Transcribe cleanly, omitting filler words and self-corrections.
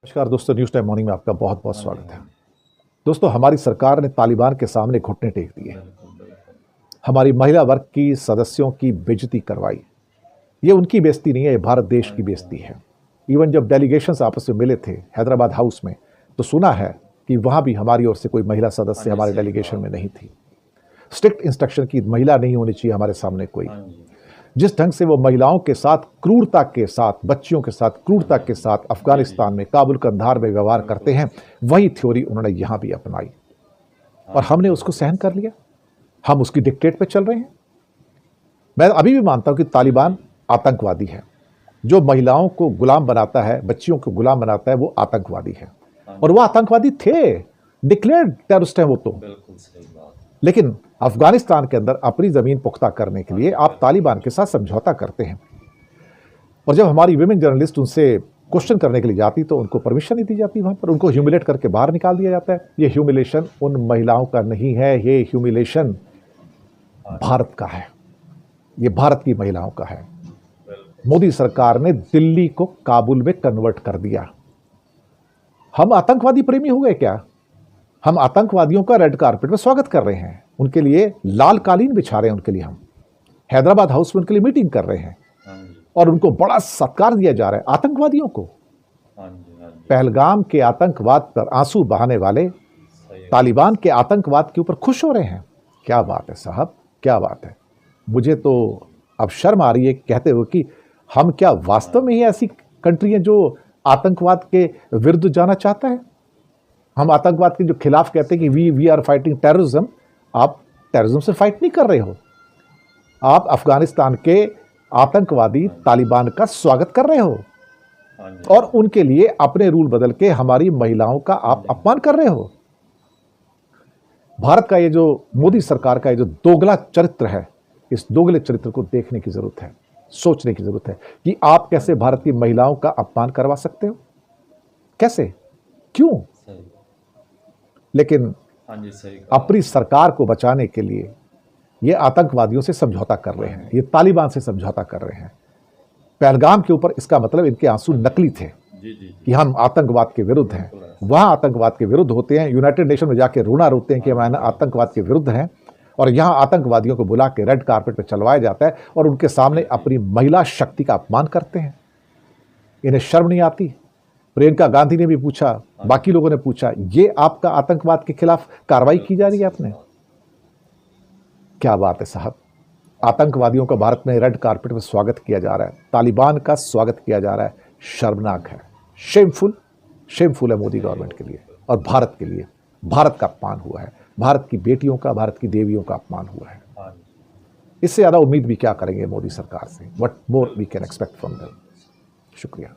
नमस्कार दोस्तों, news time morning में आपका बहुत बहुत स्वागत है। दोस्तों, हमारी सरकार ने तालिबान के सामने घुटने टेक दिए, हमारी महिला वर्ग की सदस्यों की बेइज्जती करवाई। ये उनकी बेइज्जती नहीं है, ये भारत देश की बेइज्जती है। इवन जब डेलीगेशंस आपस में मिले थे हैदराबाद हाउस में, तो सुना है कि वहाँ भी हमारी ओर से कोई महिला सदस्य हमारे डेलीगेशन में नहीं थी। स्ट्रिक्ट इंस्ट्रक्शन की महिला नहीं होनी चाहिए हमारे सामने कोई। जिस ढंग से वो महिलाओं के साथ क्रूरता के साथ, बच्चियों के साथ क्रूरता के साथ अफगानिस्तान में काबुल कंधार में व्यवहार करते हैं, वही थ्योरी उन्होंने यहां भी अपनाई और हमने उसको सहन कर लिया। हम उसकी डिक्टेट पे चल रहे हैं। मैं अभी भी मानता हूं कि तालिबान आतंकवादी है। जो महिलाओं को गुलाम बनाता है, बच्चियों को गुलाम बनाता है, वो आतंकवादी है और वो आतंकवादी थे, डिक्लेयर्ड टेररिस्ट है वो तो। बिल्कुल सही बात। लेकिन अफगानिस्तान के अंदर अपनी जमीन पुख्ता करने के लिए आप तालिबान के साथ समझौता करते हैं और जब हमारी विमेन जर्नलिस्ट उनसे क्वेश्चन करने के लिए जाती तो उनको परमिशन नहीं दी जाती, वहां पर उनको ह्यूमिलेट करके बाहर निकाल दिया जाता है। ये ह्यूमिलेशन उन महिलाओं का नहीं है, ये ह्यूमिलेशन भारत का है, ये भारत की महिलाओं का है। मोदी सरकार ने दिल्ली को काबुल में कन्वर्ट कर दिया। हम आतंकवादी प्रेमी हो गए क्या? हम आतंकवादियों का रेड कारपेट में स्वागत कर रहे हैं, उनके लिए लाल कालीन बिछा रहे हैं, उनके लिए हम हैदराबाद हाउस में उनके लिए मीटिंग कर रहे हैं और उनको बड़ा सत्कार दिया जा रहा है। आतंकवादियों को, पहलगाम के आतंकवाद पर आंसू बहाने वाले तालिबान के आतंकवाद के ऊपर खुश हो रहे हैं। क्या बात है साहब, क्या बात है। मुझे तो अब शर्म आ रही है कहते हुए कि हम क्या वास्तव में ही ऐसी कंट्री हैं जो आतंकवाद के विरुद्ध जाना चाहता है। हम आतंकवाद के जो खिलाफ कहते हैं कि वी आर फाइटिंग टेररिज्म, आप टेररिज्म से फाइट नहीं कर रहे हो, आप अफगानिस्तान के आतंकवादी तालिबान का स्वागत कर रहे हो और उनके लिए अपने रूल बदल के हमारी महिलाओं का आप अपमान कर रहे हो। भारत का ये जो मोदी सरकार का ये जो दोगला चरित्र है, इस दोगले चरित्र को देखने की जरूरत है, सोचने की जरूरत है कि आप कैसे भारत की महिलाओं का अपमान करवा सकते हो, कैसे, क्यों। लेकिन अपनी सरकार को बचाने के लिए ये आतंकवादियों से समझौता कर रहे हैं, ये तालिबान से समझौता कर रहे हैं। पहलगाम के ऊपर इसका मतलब इनके आंसू नकली थे कि हम आतंकवाद के विरुद्ध हैं। वहां आतंकवाद के विरुद्ध होते हैं, यूनाइटेड नेशन में जाके रोना रोते हैं कि हम आतंकवाद के विरुद्ध हैं, और यहां आतंकवादियों को बुला के रेड कारपेट पर चलवाया जाता है और उनके सामने अपनी महिला शक्ति का अपमान करते हैं। इन्हें शर्म नहीं आती? प्रियंका गांधी ने भी पूछा, बाकी लोगों ने पूछा, ये आपका आतंकवाद के खिलाफ कार्रवाई की जा रही है आपने? क्या बात है साहब। आतंकवादियों का भारत में रेड कारपेट में स्वागत किया जा रहा है, तालिबान का स्वागत किया जा रहा है। शर्मनाक है, शेमफुल, शेमफुल है मोदी गवर्नमेंट के लिए और भारत के लिए। भारत का अपमान हुआ है, भारत की बेटियों का, भारत की देवियों का अपमान हुआ है। इससे ज्यादा उम्मीद भी क्या करेंगे मोदी सरकार से? What more we can expect from them. शुक्रिया।